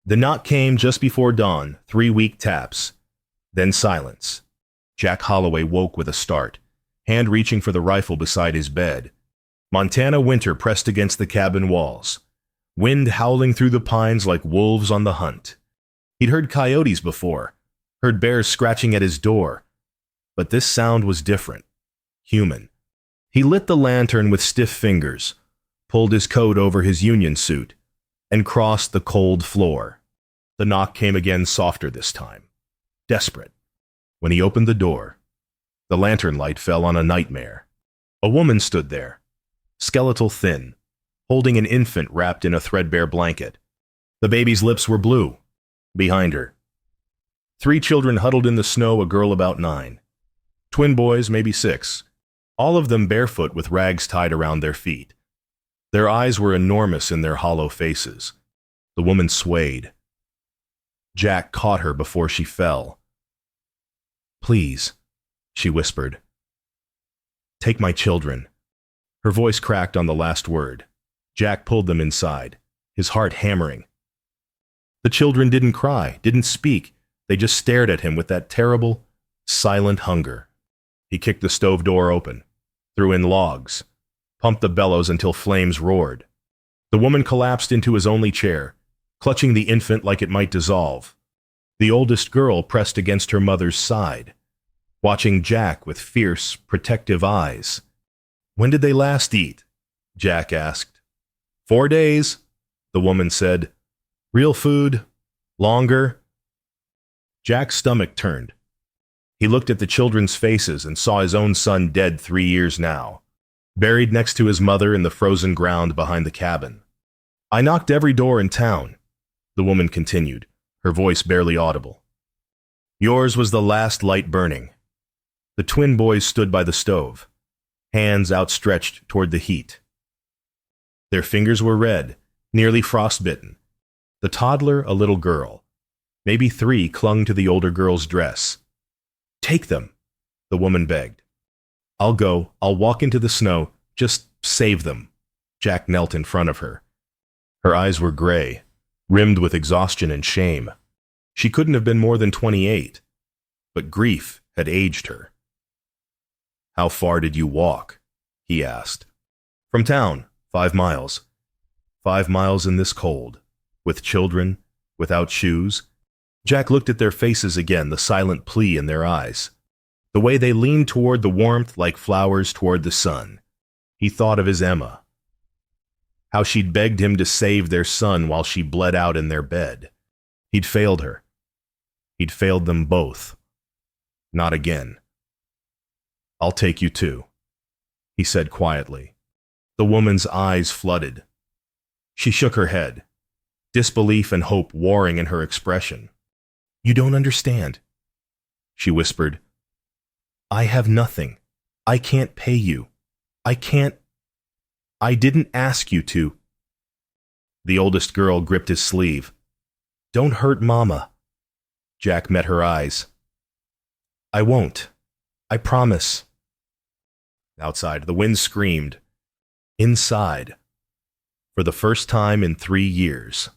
The knock came just before dawn, 3 weak taps. Then silence. Jack Holloway woke with a start, hand reaching for the rifle beside his bed. Montana winter pressed against the cabin walls, wind howling through the pines like wolves on the hunt. He'd heard coyotes before, heard bears scratching at his door, but this sound was different, human. He lit the lantern with stiff fingers, pulled his coat over his union suit, and crossed the cold floor. The knock came again, softer this time, desperate. When he opened the door, the lantern light fell on a nightmare. A woman stood there, skeletal thin, holding an infant wrapped in a threadbare blanket. The baby's lips were blue. Behind her, 3 children huddled in the snow, a girl about 9. Twin boys, maybe 6, all of them barefoot with rags tied around their feet. Their eyes were enormous in their hollow faces. The woman swayed. Jack caught her before she fell. "Please," she whispered. "Take my children." Her voice cracked on the last word. Jack pulled them inside, his heart hammering. The children didn't cry, didn't speak. They just stared at him with that terrible, silent hunger. He kicked the stove door open, threw in logs, pumped the bellows until flames roared. The woman collapsed into his only chair, clutching the infant like it might dissolve. The oldest girl pressed against her mother's side, watching Jack with fierce, protective eyes. "When did they last eat?" Jack asked. 4 days, the woman said. "Real food? Longer?" Jack's stomach turned. He looked at the children's faces and saw his own son dead 3 years now, buried next to his mother in the frozen ground behind the cabin. "I knocked every door in town," the woman continued, her voice barely audible. "Yours was the last light burning." The twin boys stood by the stove, hands outstretched toward the heat. Their fingers were red, nearly frostbitten. The toddler, a little girl, maybe 3, clung to the older girl's dress. "Take them," the woman begged. "I'll go. I'll walk into the snow. Just save them." Jack knelt in front of her. Her eyes were gray, rimmed with exhaustion and shame. She couldn't have been more than 28, but grief had aged her. "How far did you walk?" he asked. "From town, 5 miles. 5 miles in this cold, with children, without shoes." Jack looked at their faces again, the silent plea in their eyes, the way they leaned toward the warmth like flowers toward the sun. He thought of his Emma, how she'd begged him to save their son while she bled out in their bed. He'd failed her. He'd failed them both. Not again. "I'll take you too," he said quietly. The woman's eyes flooded. She shook her head, disbelief and hope warring in her expression. "You don't understand," she whispered. "I have nothing. I can't pay you. I can't. I didn't ask you to." The oldest girl gripped his sleeve. "Don't hurt Mama." Jack met her eyes. "I won't. I promise." Outside, the wind screamed. Inside, for the first time in 3 years,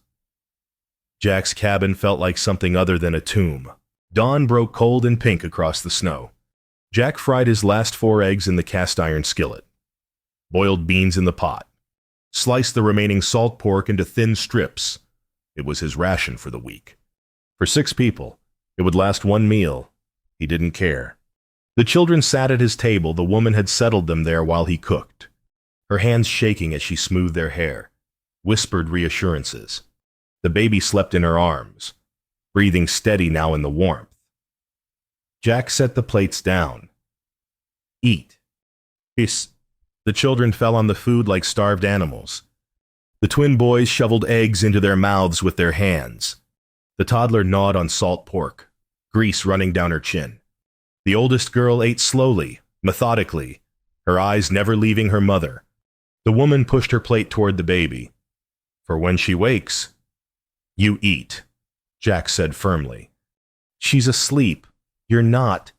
Jack's cabin felt like something other than a tomb. Dawn broke cold and pink across the snow. Jack fried his last 4 eggs in the cast-iron skillet, boiled beans in the pot, sliced the remaining salt pork into thin strips. It was his ration for the week. For 6 people, it would last 1 meal. He didn't care. The children sat at his table. The woman had settled them there while he cooked, her hands shaking as she smoothed their hair, whispered reassurances. The baby slept in her arms, breathing steady now in the warmth. Jack set the plates down. "Eat." Hiss. The children fell on the food like starved animals. The twin boys shoveled eggs into their mouths with their hands. The toddler gnawed on salt pork, grease running down her chin. The oldest girl ate slowly, methodically, her eyes never leaving her mother. The woman pushed her plate toward the baby. "For when she wakes, you eat," Jack said firmly. "She's asleep. You're not."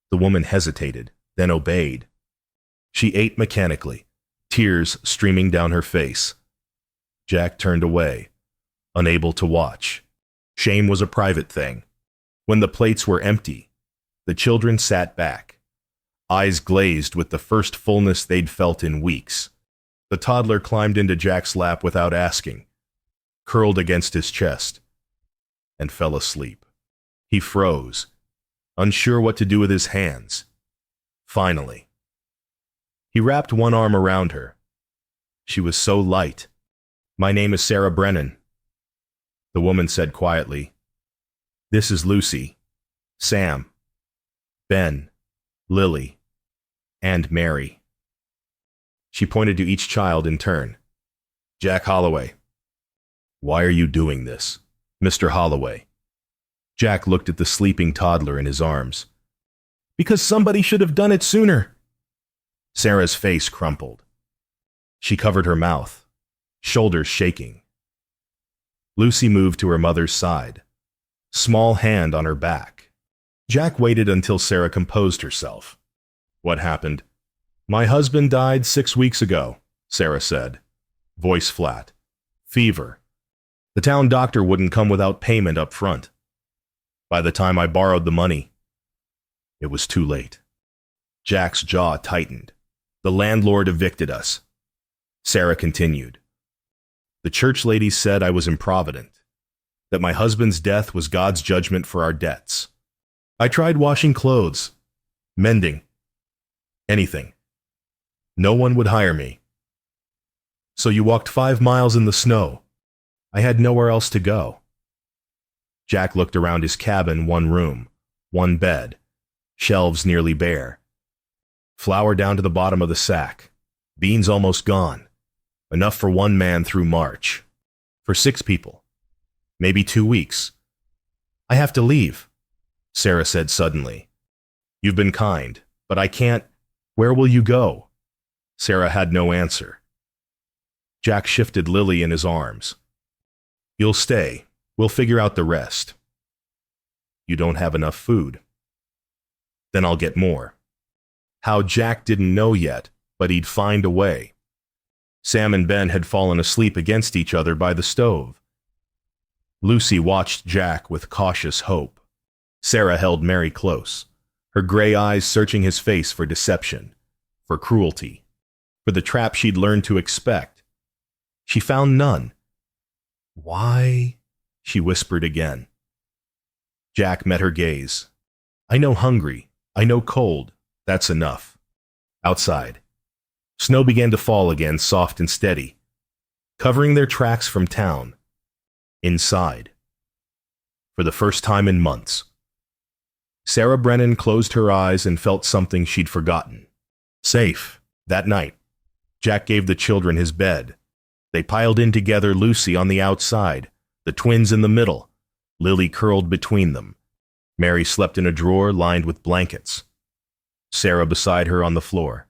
The woman hesitated, then obeyed. She ate mechanically, tears streaming down her face. Jack turned away, unable to watch. Shame was a private thing. When the plates were empty, the children sat back, eyes glazed with the first fullness they'd felt in weeks. The toddler climbed into Jack's lap without asking, curled against his chest, and fell asleep. He froze, unsure what to do with his hands. Finally, he wrapped one arm around her. She was so light. "My name is Sarah Brennan," the woman said quietly. "This is Lucy, Sam, Ben, Lily, and Mary." She pointed to each child in turn. "Jack Holloway." "Why are you doing this, Mr. Holloway?" Jack looked at the sleeping toddler in his arms. "Because somebody should have done it sooner." Sarah's face crumpled. She covered her mouth, shoulders shaking. Lucy moved to her mother's side, small hand on her back. Jack waited until Sarah composed herself. "What happened?" "My husband died 6 weeks ago," Sarah said, voice flat. "Fever. The town doctor wouldn't come without payment up front. By the time I borrowed the money, it was too late." Jack's jaw tightened. "The landlord evicted us." Sarah continued. "The church ladies said I was improvident, that my husband's death was God's judgment for our debts. I tried washing clothes, mending, anything. No one would hire me. So you walked 5 miles in the snow. I had nowhere else to go." Jack looked around his cabin, one room, one bed, shelves nearly bare. Flour down to the bottom of the sack, beans almost gone, enough for 1 man through March. For 6 people, maybe 2 weeks. "I have to leave," Sarah said suddenly. "You've been kind, but I can't." "Where will you go?" Sarah had no answer. Jack shifted Lily in his arms. "You'll stay. We'll figure out the rest." "You don't have enough food." "Then I'll get more." How, Jack didn't know yet, but he'd find a way. Sam and Ben had fallen asleep against each other by the stove. Lucy watched Jack with cautious hope. Sarah held Mary close, her gray eyes searching his face for deception, for cruelty, for the trap she'd learned to expect. She found none. "Why?" she whispered again. Jack met her gaze. "I know hungry. I know cold. That's enough." Outside, snow began to fall again, soft and steady, covering their tracks from town. Inside, for the first time in months, Sarah Brennan closed her eyes and felt something she'd forgotten. Safe. That night, Jack gave the children his bed. They piled in together, Lucy on the outside, the twins in the middle, Lily curled between them. Mary slept in a drawer lined with blankets, Sarah beside her on the floor.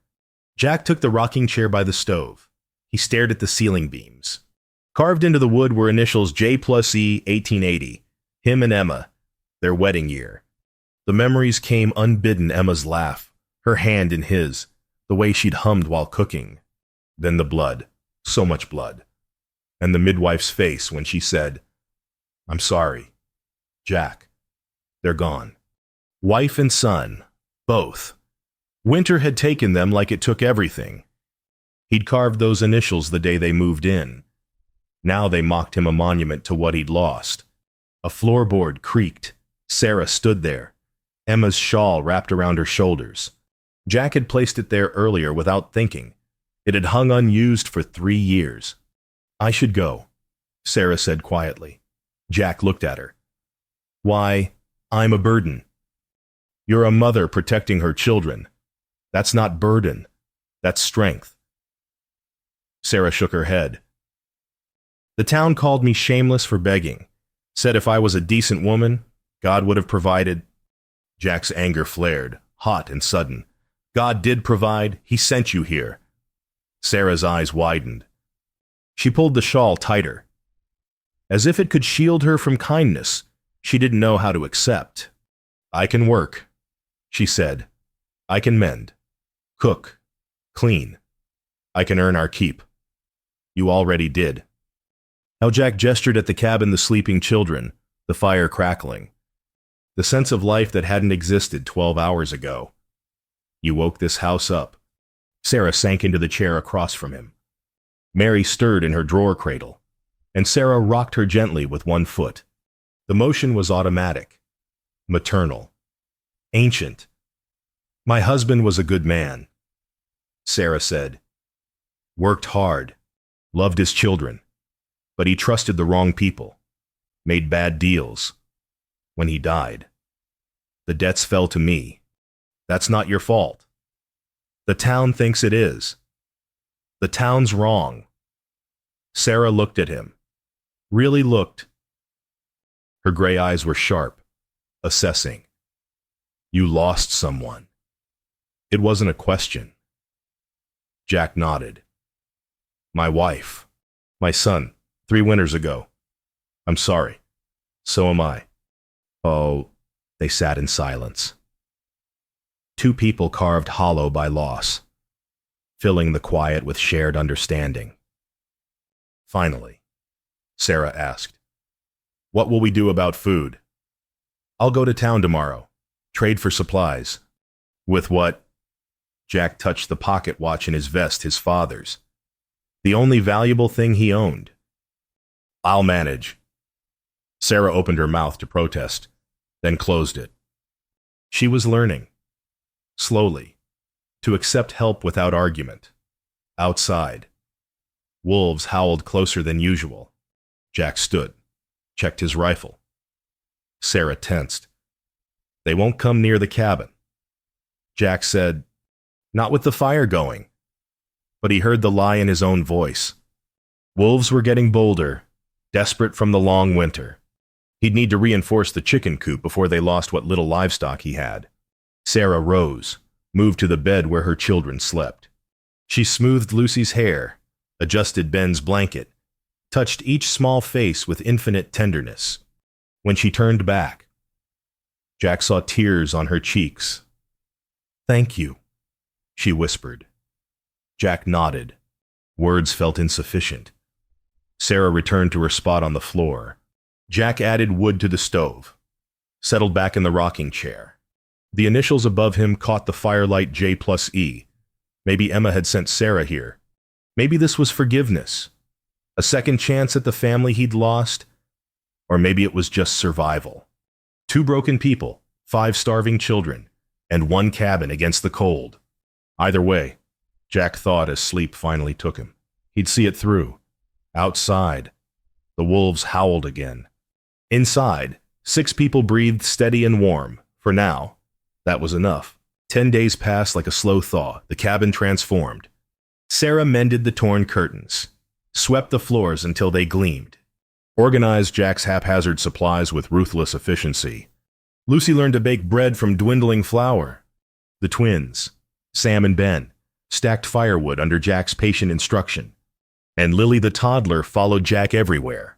Jack took the rocking chair by the stove. He stared at the ceiling beams. Carved into the wood were initials J+E 1880, him and Emma, their wedding year. The memories came unbidden: Emma's laugh, her hand in his, the way she'd hummed while cooking. Then the blood, so much blood, and the midwife's face when she said, "I'm sorry, Jack, they're gone." Wife and son, both. Winter had taken them like it took everything. He'd carved those initials the day they moved in. Now they mocked him a monument to what he'd lost. A floorboard creaked. Sarah stood there, Emma's shawl wrapped around her shoulders. Jack had placed it there earlier without thinking. It had hung unused for 3 years. "I should go," Sarah said quietly. Jack looked at her. "Why, I'm a burden." "You're a mother protecting her children. That's not burden. That's strength." Sarah shook her head. "The town called me shameless for begging. Said if I was a decent woman, God would have provided." Jack's anger flared, hot and sudden. "God did provide. He sent you here." Sarah's eyes widened. She pulled the shawl tighter. As if it could shield her from kindness she didn't know how to accept. "I can work," she said. "I can mend, cook, clean. I can earn our keep. You already did." How Jack gestured at the cabin, the sleeping children, the fire crackling. The sense of life that hadn't existed 12 hours ago. You woke this house up. Sarah sank into the chair across from him. Mary stirred in her drawer cradle, and Sarah rocked her gently with one foot. The motion was automatic, maternal, ancient. My husband was a good man, Sarah said. Worked hard, loved his children, but he trusted the wrong people, made bad deals. When he died, the debts fell to me. That's not your fault. The town thinks it is. The town's wrong. Sarah looked at him. Really looked. Her gray eyes were sharp, assessing. You lost someone. It wasn't a question. Jack nodded. My wife. My son, 3 winters ago. I'm sorry. So am I. Oh, they sat in silence. 2 people carved hollow by loss, filling the quiet with shared understanding. Finally, Sarah asked, what will we do about food? I'll go to town tomorrow, trade for supplies. With what? Jack touched the pocket watch in his vest, his father's. The only valuable thing he owned. I'll manage. Sarah opened her mouth to protest, then closed it. She was learning, slowly, to accept help without argument. Outside, wolves howled closer than usual. Jack stood, checked his rifle. Sarah tensed. They won't come near the cabin. Jack said, not with the fire going. But he heard the lie in his own voice. Wolves were getting bolder, desperate from the long winter. He'd need to reinforce the chicken coop before they lost what little livestock he had. Sarah rose, moved to the bed where her children slept. She smoothed Lucy's hair, adjusted Ben's blanket, touched each small face with infinite tenderness. When she turned back, Jack saw tears on her cheeks. Thank you, she whispered. Jack nodded. Words felt insufficient. Sarah returned to her spot on the floor. Jack added wood to the stove, settled back in the rocking chair. The initials above him caught the firelight J+E. Maybe Emma had sent Sarah here. Maybe this was forgiveness, a second chance at the family he'd lost, or maybe it was just survival. 2 broken people, 5 starving children, and 1 cabin against the cold. Either way, Jack thought as sleep finally took him. He'd see it through. Outside, the wolves howled again. Inside, 6 people breathed steady and warm. For now, that was enough. 10 days passed like a slow thaw. The cabin transformed. Sarah mended the torn curtains, swept the floors until they gleamed, organized Jack's haphazard supplies with ruthless efficiency. Lucy learned to bake bread from dwindling flour. The twins, Sam and Ben, stacked firewood under Jack's patient instruction, and Lily the toddler followed Jack everywhere.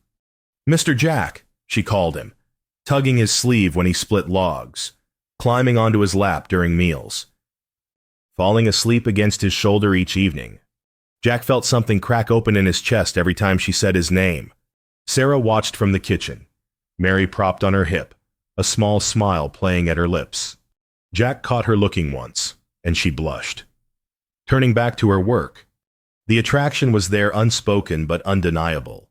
Mr. Jack, she called him, tugging his sleeve when he split logs, climbing onto his lap during meals. Falling asleep against his shoulder each evening, Jack felt something crack open in his chest every time she said his name. Sarah watched from the kitchen, Mary propped on her hip, a small smile playing at her lips. Jack caught her looking once, and she blushed. Turning back to her work, the attraction was there, unspoken but undeniable.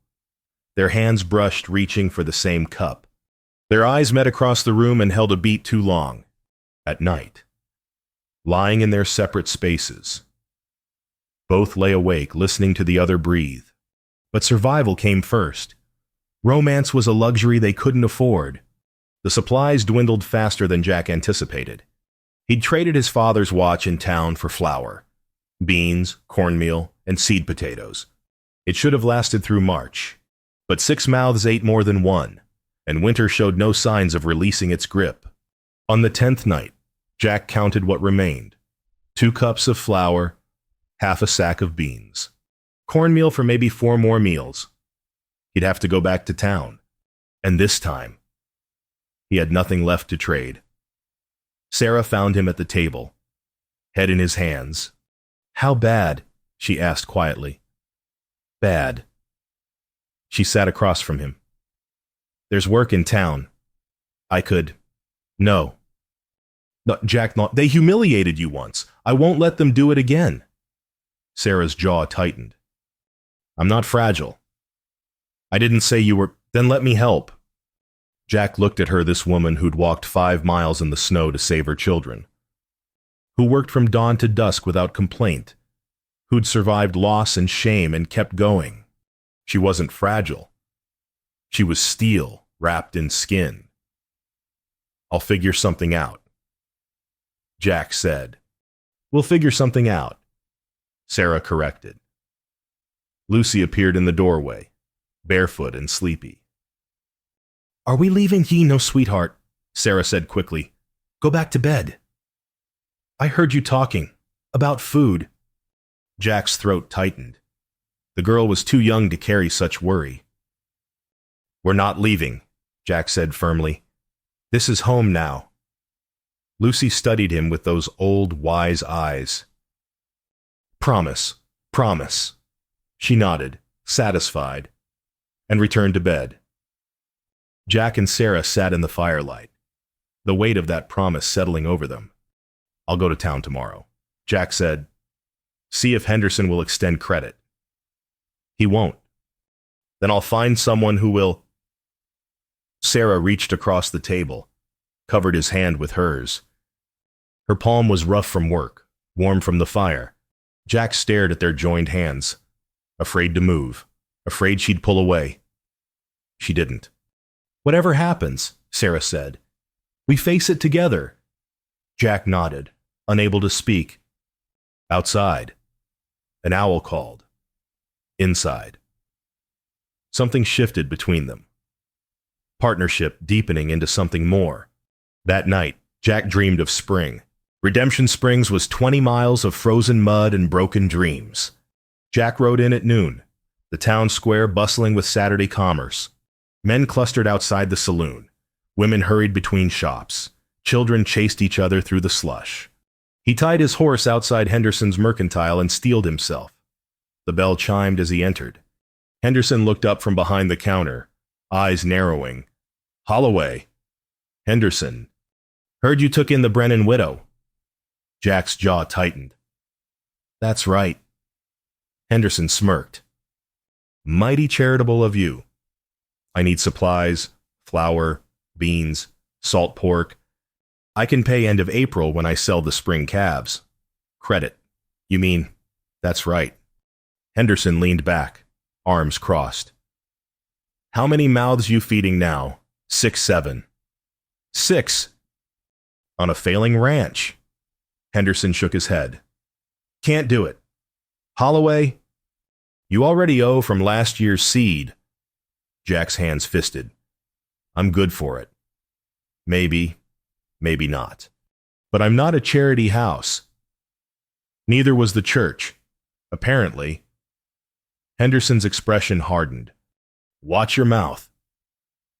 Their hands brushed, reaching for the same cup. Their eyes met across the room and held a beat too long. At night, lying in their separate spaces, both lay awake, listening to the other breathe. But survival came first. Romance was a luxury they couldn't afford. The supplies dwindled faster than Jack anticipated. He'd traded his father's watch in town for flour, beans, cornmeal, and seed potatoes. It should have lasted through March, but 6 mouths ate more than one, and winter showed no signs of releasing its grip. On the 10th night, Jack counted what remained: 2 cups of flour, half a sack of beans. Cornmeal for maybe 4 more meals. He'd have to go back to town, and this time, he had nothing left to trade. Sarah found him at the table, head in his hands. How bad? She asked quietly. Bad. She sat across from him. There's work in town. I could. No. No, Jack, not. They humiliated you once. I won't let them do it again. Sarah's jaw tightened. I'm not fragile. I didn't say you were. Then let me help. Jack looked at her, this woman who'd walked 5 miles in the snow to save her children, who worked from dawn to dusk without complaint, who'd survived loss and shame and kept going. She wasn't fragile. She was steel wrapped in skin. I'll figure something out, Jack said. We'll figure something out, Sarah corrected. Lucy appeared in the doorway, barefoot and sleepy. Are we leaving? No, sweetheart, Sarah said quickly. Go back to bed. I heard you talking about food. Jack's throat tightened. The girl was too young to carry such worry. We're not leaving, Jack said firmly. This is home now. Lucy studied him with those old, wise eyes. Promise, promise. She nodded, satisfied, and returned to bed. Jack and Sarah sat in the firelight, the weight of that promise settling over them. I'll go to town tomorrow, Jack said. See if Henderson will extend credit. He won't. Then I'll find someone who will. Sarah reached across the table, covered his hand with hers. Her palm was rough from work, warm from the fire. Jack stared at their joined hands, afraid to move, afraid she'd pull away. She didn't. Whatever happens, Sarah said, we face it together. Jack nodded, unable to speak. Outside, an owl called. Inside. Something shifted between them. Partnership deepening into something more. That night, Jack dreamed of spring. Redemption Springs was 20 miles of frozen mud and broken dreams. Jack rode in at noon, the town square bustling with Saturday commerce. Men clustered outside the saloon. Women hurried between shops. Children chased each other through the slush. He tied his horse outside Henderson's mercantile and steeled himself. The bell chimed as he entered. Henderson looked up from behind the counter, eyes narrowing. Holloway. Henderson. Heard you took in the Brennan widow. Jack's jaw tightened. That's right. Henderson smirked. Mighty charitable of you. I need supplies, flour, beans, salt pork. I can pay end of April when I sell the spring calves. Credit. You mean, that's right. Henderson leaned back, arms crossed. How many mouths you feeding now? 6, 7. 6. On a failing ranch. Henderson shook his head. Can't do it. Holloway, you already owe from last year's seed. Jack's hands fisted. I'm good for it. Maybe, maybe not. But I'm not a charity house. Neither was the church, apparently. Henderson's expression hardened. Watch your mouth.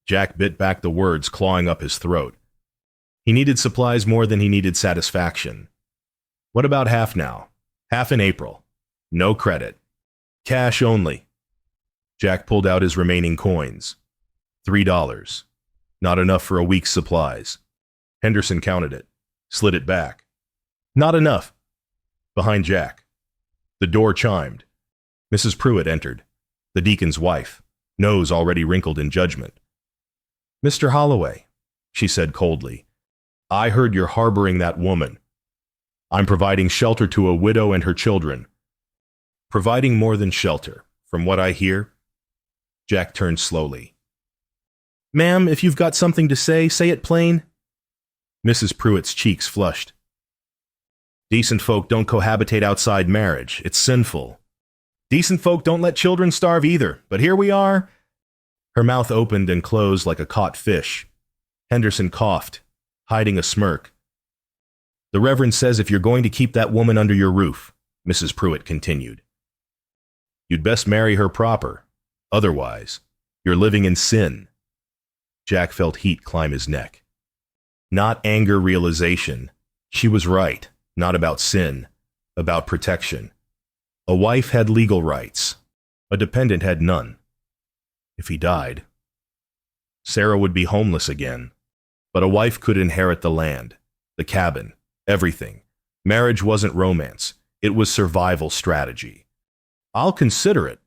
Jack bit back the words clawing up his throat. He needed supplies more than he needed satisfaction. What about half now? Half in April. No credit. Cash only. Jack pulled out his remaining coins. $3. Not enough for a week's supplies. Henderson counted it, slid it back. Not enough. Behind Jack. The door chimed. Mrs. Pruitt entered, the deacon's wife, nose already wrinkled in judgment. Mr. Holloway, she said coldly, I heard you're harboring that woman. I'm providing shelter to a widow and her children. Providing more than shelter, from what I hear. Jack turned slowly. Ma'am, if you've got something to say it plain. Mrs. Pruitt's cheeks flushed. Decent folk don't cohabitate outside marriage. It's sinful. Decent folk don't let children starve either, but here we are. Her mouth opened and closed like a caught fish. Henderson coughed, hiding a smirk. The Reverend says if you're going to keep that woman under your roof, Mrs. Pruitt continued, you'd best marry her proper. Otherwise, you're living in sin. Jack felt heat climb his neck. Not anger realization. She was right, not about sin, about protection. A wife had legal rights. A dependent had none. If he died, Sarah would be homeless again. But a wife could inherit the land, the cabin, everything. Marriage wasn't romance. It was survival strategy. I'll consider it,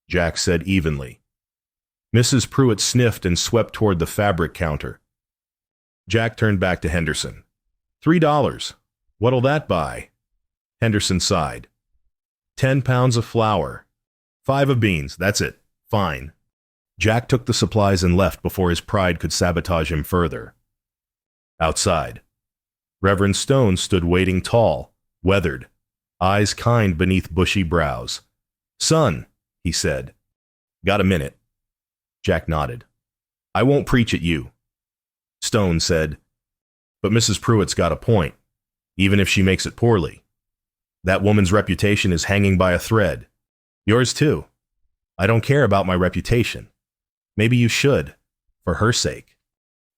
Jack said evenly. Mrs. Pruitt sniffed and swept toward the fabric counter. Jack turned back to Henderson. $3. What'll that buy? Henderson sighed. 10 pounds of flour. 5 of beans, that's it. Fine. Jack took the supplies and left before his pride could sabotage him further. Outside, Reverend Stone stood waiting tall, weathered, eyes kind beneath bushy brows. Son, he said. Got a minute? Jack nodded. I won't preach at you. Stone said, but Mrs. Pruitt's got a point, even if she makes it poorly. That woman's reputation is hanging by a thread. Yours too. I don't care about my reputation. Maybe you should, for her sake.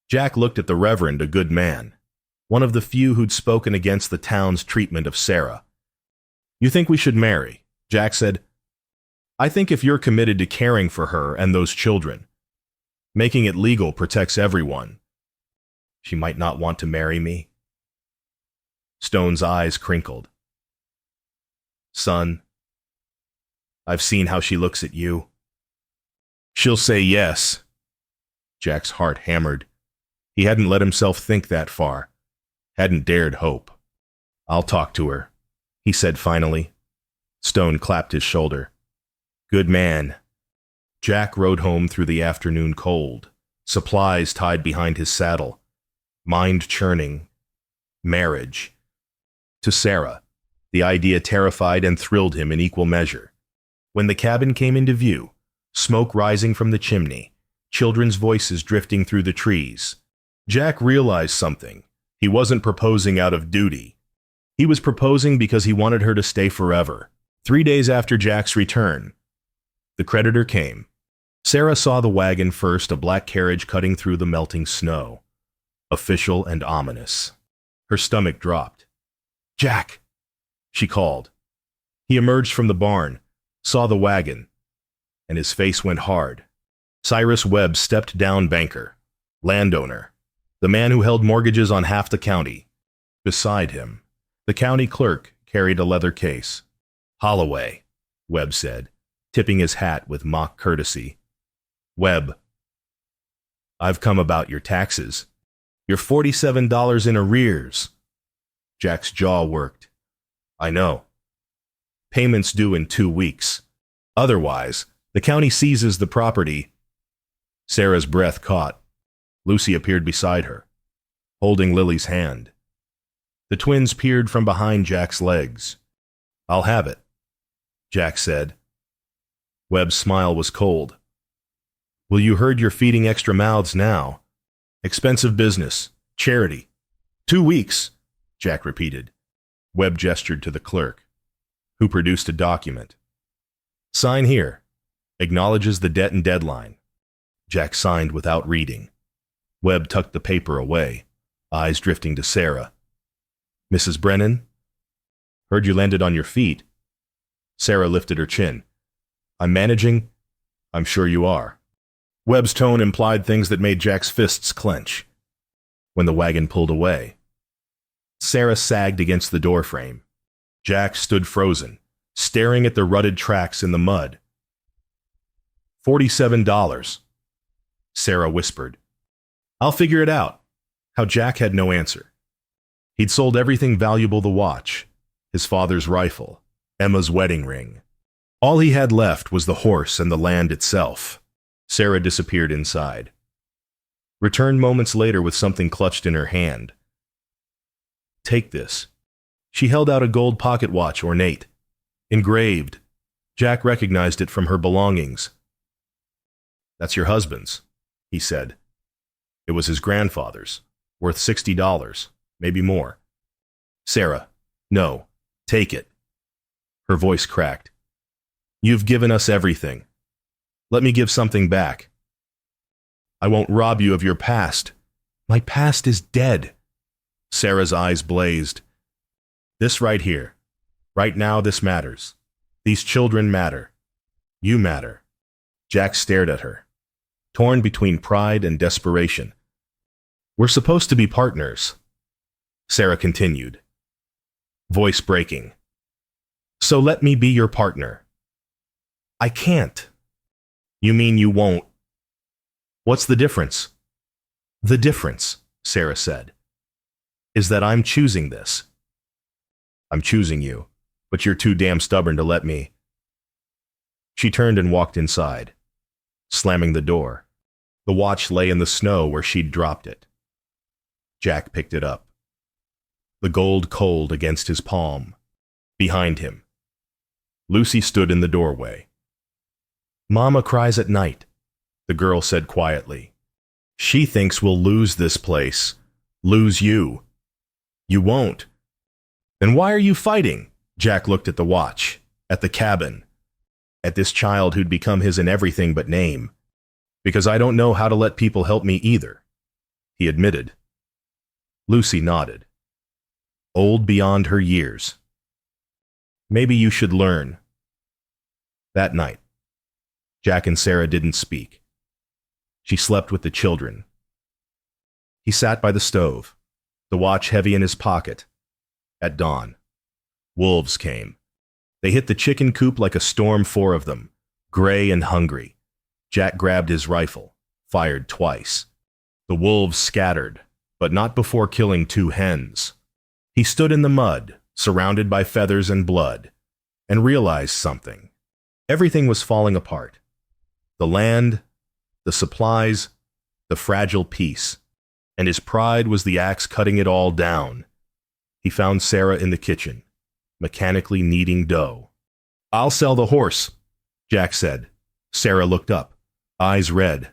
Jack looked at the Reverend, a good man, one of the few who'd spoken against the town's treatment of Sarah. You think we should marry? Jack said. I think if you're committed to caring for her and those children, making it legal protects everyone. She might not want to marry me. Stone's eyes crinkled. Son, I've seen how she looks at you. She'll say yes. Jack's heart hammered. He hadn't let himself think that far, hadn't dared hope. I'll talk to her, he said finally. Stone clapped his shoulder. Good man. Jack rode home through the afternoon cold, supplies tied behind his saddle, mind churning. Marriage. To Sarah, the idea terrified and thrilled him in equal measure. When the cabin came into view, smoke rising from the chimney, children's voices drifting through the trees, Jack realized something. He wasn't proposing out of duty. He was proposing because he wanted her to stay forever. 3 days after Jack's return, the creditor came. Sarah saw the wagon first, a black carriage cutting through the melting snow. Official and ominous. Her stomach dropped. Jack, she called. He emerged from the barn, saw the wagon, and his face went hard. Cyrus Webb stepped down, banker, landowner, the man who held mortgages on half the county. Beside him, the county clerk carried a leather case. Holloway, Webb said, tipping his hat with mock courtesy. Webb, I've come about your taxes. You're $47 in arrears. Jack's jaw worked. I know. Payments due in 2 weeks. Otherwise, the county seizes the property. Sarah's breath caught. Lucy appeared beside her, holding Lily's hand. The twins peered from behind Jack's legs. I'll have it, Jack said. Webb's smile was cold. Well, you heard you're feeding extra mouths now. Expensive business. Charity. 2 weeks, Jack repeated. Webb gestured to the clerk, who produced a document. Sign here. Acknowledges the debt and deadline. Jack signed without reading. Webb tucked the paper away, eyes drifting to Sarah. Mrs. Brennan? Heard you landed on your feet. Sarah lifted her chin. I'm managing. I'm sure you are. Webb's tone implied things that made Jack's fists clench. When the wagon pulled away, Sarah sagged against the doorframe. Jack stood frozen, staring at the rutted tracks in the mud. $47, Sarah whispered. I'll figure it out. How Jack had no answer. He'd sold everything valuable: the watch, his father's rifle, Emma's wedding ring. All he had left was the horse and the land itself. Sarah disappeared inside. Returned moments later with something clutched in her hand. Take this. She held out a gold pocket watch, ornate, engraved. Jack recognized it from her belongings. That's your husband's, he said. It was his grandfather's, worth $60, maybe more. Sarah, no, take it. Her voice cracked. You've given us everything. Let me give something back. I won't rob you of your past. My past is dead. Sarah's eyes blazed. This right here. Right now, this matters. These children matter. You matter. Jack stared at her. torn between pride and desperation. We're supposed to be partners, Sarah continued, voice breaking. So let me be your partner. I can't. You mean you won't? What's the difference? The difference, Sarah said, is that I'm choosing this. I'm choosing you, but you're too damn stubborn to let me. She turned and walked inside, slamming the door. The watch lay in the snow where she'd dropped it. Jack picked it up, the gold cold against his palm. Behind him, Lucy stood in the doorway. Mama cries at night, the girl said quietly. She thinks we'll lose this place, lose you. You won't. Then why are you fighting? Jack looked at the watch, at the cabin, at this child who'd become his in everything but name. Because I don't know how to let people help me either, he admitted. Lucy nodded, old beyond her years. Maybe you should learn. That night, Jack and Sarah didn't speak. She slept with the children. He sat by the stove, the watch heavy in his pocket. At dawn, wolves came. They hit the chicken coop like a storm, 4 of them, gray and hungry. Jack grabbed his rifle, fired twice. The wolves scattered, but not before killing 2 hens. He stood in the mud, surrounded by feathers and blood, and realized something. Everything was falling apart. The land, the supplies, the fragile peace, and his pride was the axe cutting it all down. He found Sarah in the kitchen, mechanically kneading dough. I'll sell the horse, Jack said. Sarah looked up, eyes red.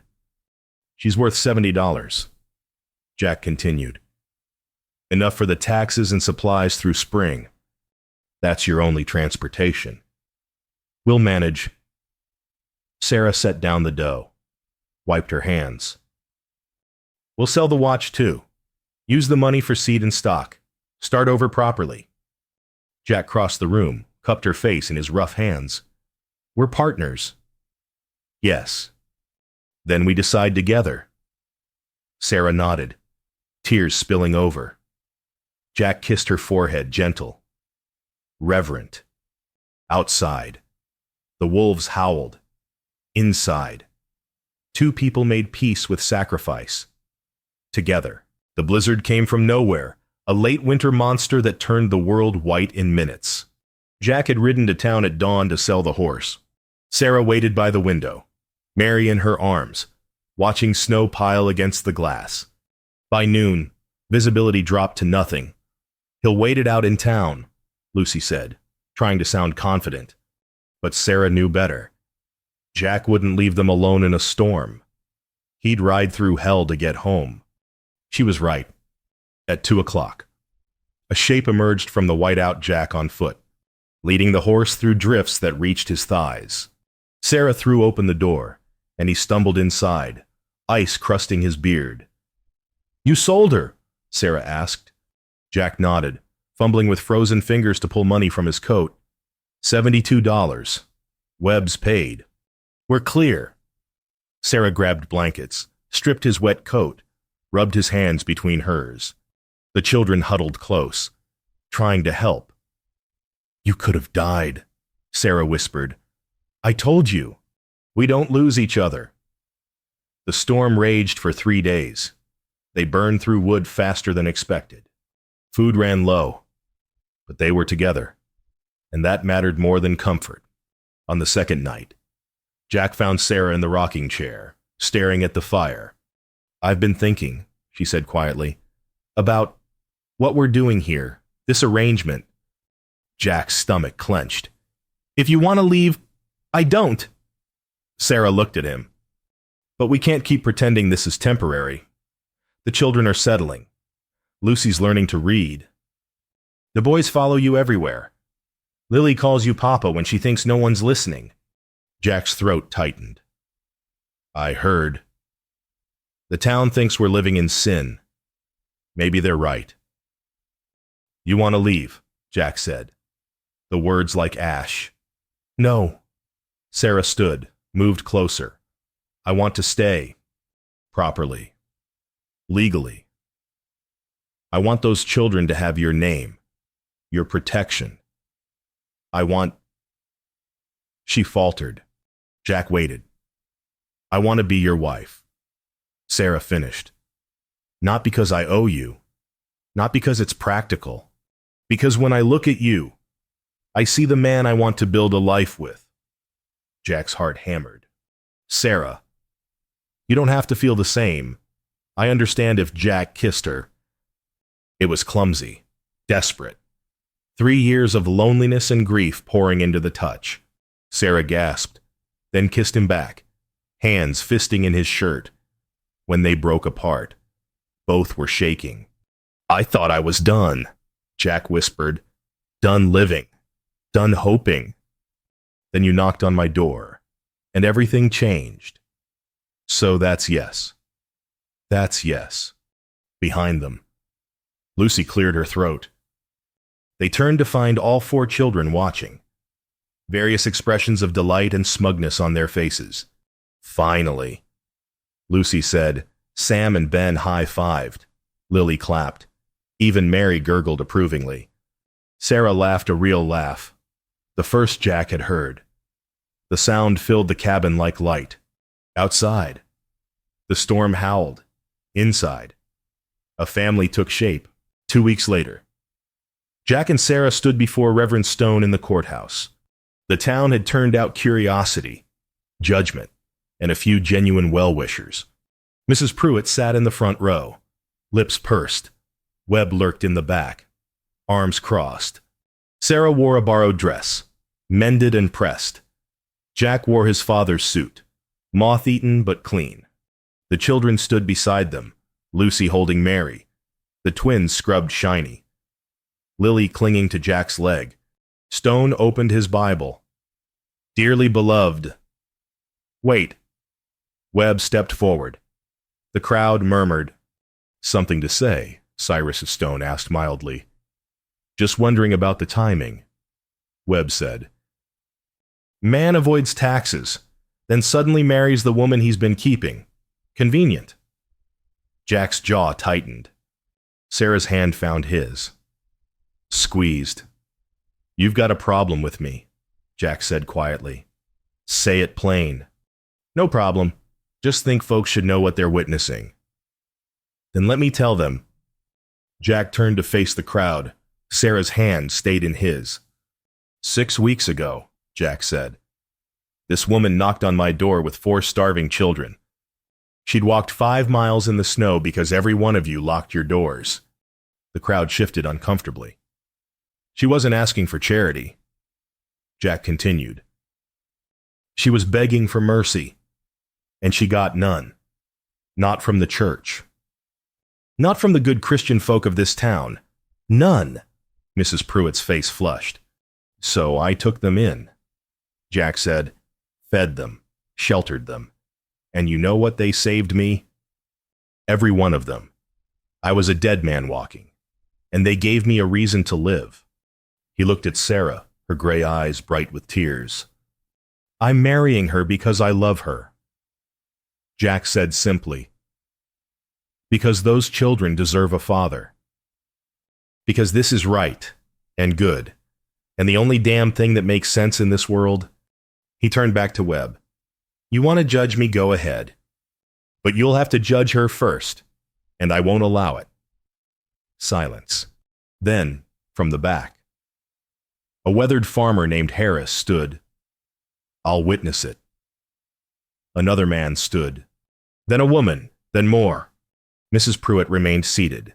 She's worth $70, Jack continued. Enough for the taxes and supplies through spring. That's your only transportation. We'll manage. Sarah set down the dough, wiped her hands. We'll sell the watch too. Use the money for seed and stock. Start over properly. Jack crossed the room, cupped her face in his rough hands. We're partners. Yes. Then we decide together. Sarah nodded, tears spilling over. Jack kissed her forehead, gentle, reverent. Outside, the wolves howled. Inside, 2 people made peace with sacrifice. Together, the blizzard came from nowhere, a late winter monster that turned the world white in minutes. Jack had ridden to town at dawn to sell the horse. Sarah waited by the window, Mary in her arms, watching snow pile against the glass. By noon, visibility dropped to nothing. He'll wait it out in town, Lucy said, trying to sound confident. But Sarah knew better. Jack wouldn't leave them alone in a storm. He'd ride through hell to get home. She was right. At 2 o'clock, a shape emerged from the white-out Jack on foot, leading the horse through drifts that reached his thighs. Sarah threw open the door, and he stumbled inside, ice crusting his beard. You sold her? Sarah asked. Jack nodded, fumbling with frozen fingers to pull money from his coat. $72. Webb's paid. We're clear. Sarah grabbed blankets, stripped his wet coat, rubbed his hands between hers. The children huddled close, trying to help. You could have died, Sarah whispered. I told you. We don't lose each other. The storm raged for 3 days. They burned through wood faster than expected. Food ran low, but they were together, and that mattered more than comfort. On the second night, Jack found Sarah in the rocking chair, staring at the fire. I've been thinking, she said quietly, about what we're doing here, this arrangement. Jack's stomach clenched. If you want to leave, I don't. Sarah looked at him. But we can't keep pretending this is temporary. The children are settling. Lucy's learning to read. The boys follow you everywhere. Lily calls you Papa when she thinks no one's listening. Jack's throat tightened. I heard. The town thinks we're living in sin. Maybe they're right. You want to leave, Jack said, the words like ash. No. Sarah stood, moved closer. I want to stay. Properly. Legally. I want those children to have your name. Your protection. I want... She faltered. Jack waited. I want to be your wife. Sarah finished. Not because I owe you. Not because it's practical. Because when I look at you, I see the man I want to build a life with. Jack's heart hammered. Sarah, you don't have to feel the same. I understand if Jack kissed her. It was clumsy, desperate. 3 years of loneliness and grief pouring into the touch. Sarah gasped, then kissed him back, hands fisting in his shirt. When they broke apart, both were shaking. I thought I was done, Jack whispered. Done living. Done hoping. Then you knocked on my door, and everything changed. So that's yes. That's yes. Behind them. Lucy cleared her throat. They turned to find all 4 children watching. Various expressions of delight and smugness on their faces. Finally, Lucy said. Sam and Ben high-fived. Lily clapped. Even Mary gurgled approvingly. Sarah laughed a real laugh. The first Jack had heard. The sound filled the cabin like light. Outside. The storm howled. Inside. A family took shape. 2 weeks later. Jack and Sarah stood before Reverend Stone in the courthouse. The town had turned out curiosity, judgment, and a few genuine well-wishers. Mrs. Pruitt sat in the front row, lips pursed. Webb lurked in the back, arms crossed. Sarah wore a borrowed dress, mended and pressed. Jack wore his father's suit, moth-eaten but clean. The children stood beside them, Lucy holding Mary, the twins scrubbed shiny. Lily clinging to Jack's leg. Stone opened his Bible. Dearly beloved. Wait. Webb stepped forward. The crowd murmured. Something to say, Cyrus Stone asked mildly. Just wondering about the timing, Webb said. Man avoids taxes, then suddenly marries the woman he's been keeping. Convenient. Jack's jaw tightened. Sarah's hand found his. Squeezed. You've got a problem with me, Jack said quietly. Say it plain. No problem. Just think folks should know what they're witnessing. Then let me tell them. Jack turned to face the crowd. Sarah's hand stayed in his. 6 weeks ago, Jack said. This woman knocked on my door with 4 starving children. She'd walked 5 miles in the snow because every one of you locked your doors. The crowd shifted uncomfortably. She wasn't asking for charity. Jack continued. She was begging for mercy, and she got none. Not from the church. Not from the good Christian folk of this town. None. Mrs. Pruitt's face flushed. So I took them in. Jack said, fed them, sheltered them. And you know what they saved me? Every one of them. I was a dead man walking, and they gave me a reason to live. He looked at Sarah, her gray eyes bright with tears. I'm marrying her because I love her. Jack said simply, because those children deserve a father. Because this is right and good, and the only damn thing that makes sense in this world. He turned back to Webb. You want to judge me, go ahead. But you'll have to judge her first, and I won't allow it. Silence. Then, from the back, a weathered farmer named Harris stood. I'll witness it. Another man stood. Then a woman, then more. Mrs. Pruitt remained seated,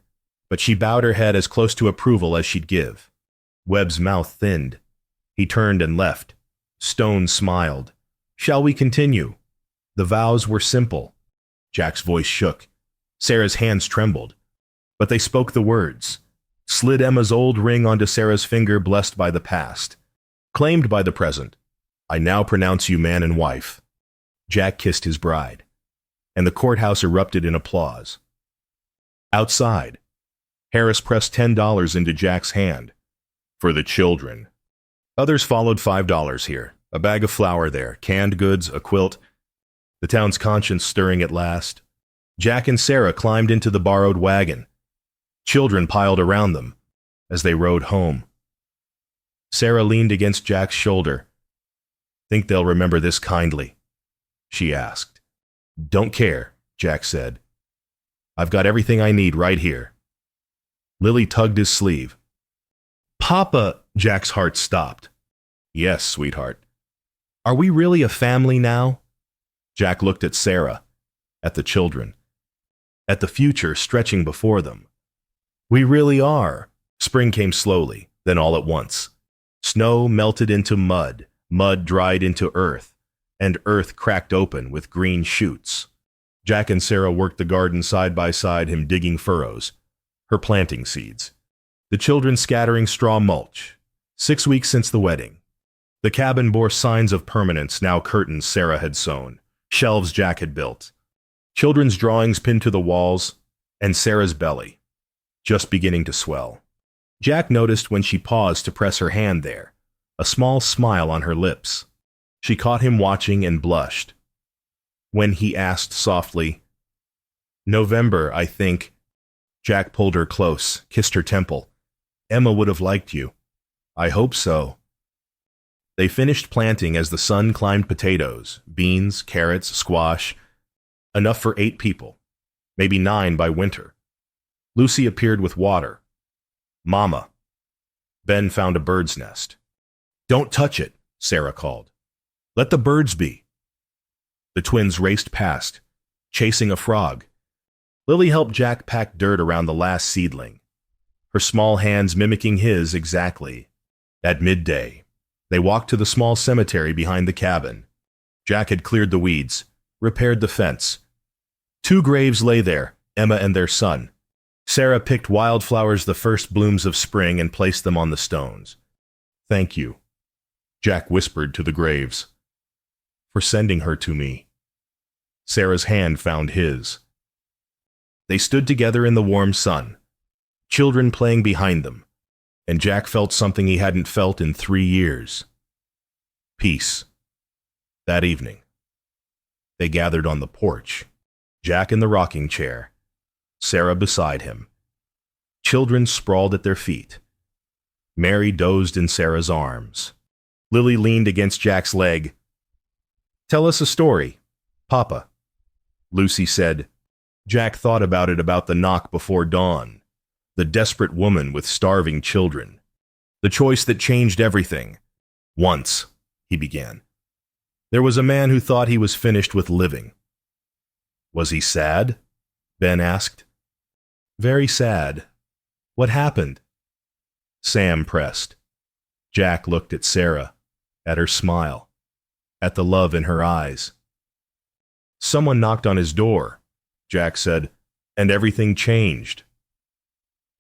but she bowed her head as close to approval as she'd give. Webb's mouth thinned. He turned and left. Stone smiled. Shall we continue? The vows were simple. Jack's voice shook. Sarah's hands trembled. But they spoke the words. Slid Emma's old ring onto Sarah's finger, blessed by the past. Claimed by the present. I now pronounce you man and wife. Jack kissed his bride, and the courthouse erupted in applause. Outside, Harris pressed $10 into Jack's hand. For the children. Others followed $5 here, a bag of flour there, canned goods, a quilt. the town's conscience stirring at last. Jack and Sarah climbed into the borrowed wagon. Children piled around them as they rode home. Sarah leaned against Jack's shoulder. "Think they'll remember this kindly?" she asked. "Don't care," Jack said. "I've got everything I need right here." Lily tugged his sleeve. "Papa," Jack's heart stopped. "Yes, sweetheart." "Are we really a family now?" Jack looked at Sarah, at the children, at the future stretching before them. "We really are." Spring came slowly, then all at once. Snow melted into mud, mud dried into earth, and earth cracked open with green shoots. Jack and Sarah worked the garden side by side, him digging furrows, her planting seeds. The children scattering straw mulch. 6 weeks since the wedding. The cabin bore signs of permanence, now curtains Sarah had sewn, shelves Jack had built. Children's drawings pinned to the walls, and Sarah's belly, just beginning to swell. Jack noticed when she paused to press her hand there, a small smile on her lips. She caught him watching and blushed. When he asked softly, "November, I think," Jack pulled her close, kissed her temple. "Emma would have liked you." "I hope so." They finished planting as the sun climbed potatoes, beans, carrots, squash, enough for 8 people, maybe 9 by winter. Lucy appeared with water. "Mama." Ben found a bird's nest. "Don't touch it," Sarah called. "Let the birds be." The twins raced past, chasing a frog. Lily helped Jack pack dirt around the last seedling, her small hands mimicking his exactly. At midday, they walked to the small cemetery behind the cabin. Jack had cleared the weeds, repaired the fence. 2 graves lay there, Emma and their son. Sarah picked wildflowers, the first blooms of spring, and placed them on the stones. "Thank you," Jack whispered to the graves, "for sending her to me." Sarah's hand found his. They stood together in the warm sun, children playing behind them, and Jack felt something he hadn't felt in 3 years. Peace. That evening, they gathered on the porch, Jack in the rocking chair, Sarah beside him. Children sprawled at their feet. Mary dozed in Sarah's arms. Lily leaned against Jack's leg. "Tell us a story, Papa." Lucy said. Jack thought about the knock before dawn, the desperate woman with starving children, the choice that changed everything. "Once," he began, "there was a man who thought he was finished with living." "Was he sad?" Ben asked. "Very sad. What happened?" Sam pressed. Jack looked at Sarah, at her smile, at the love in her eyes. "Someone knocked on his door," Jack said, "and everything changed."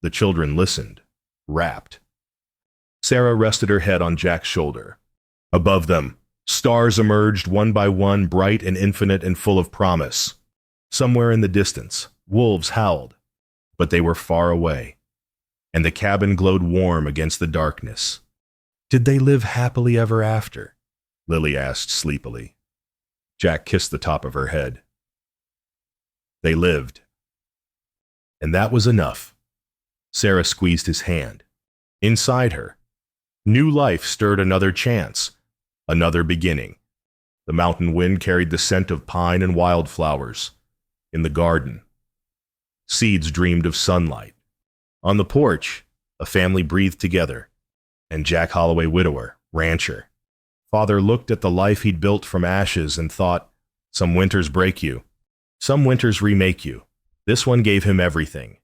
The children listened, rapt. Sarah rested her head on Jack's shoulder. Above them, stars emerged one by one, bright and infinite and full of promise. Somewhere in the distance, wolves howled, but they were far away, and the cabin glowed warm against the darkness. "Did they live happily ever after?" Lily asked sleepily. Jack kissed the top of her head. They lived. And that was enough. Sarah squeezed his hand. Inside her, new life stirred another chance, another beginning. The mountain wind carried the scent of pine and wildflowers. In the garden, seeds dreamed of sunlight. On the porch, a family breathed together. And Jack Holloway, widower, rancher. Father looked at the life he'd built from ashes and thought, some winters break you. Some winters remake you. This one gave him everything.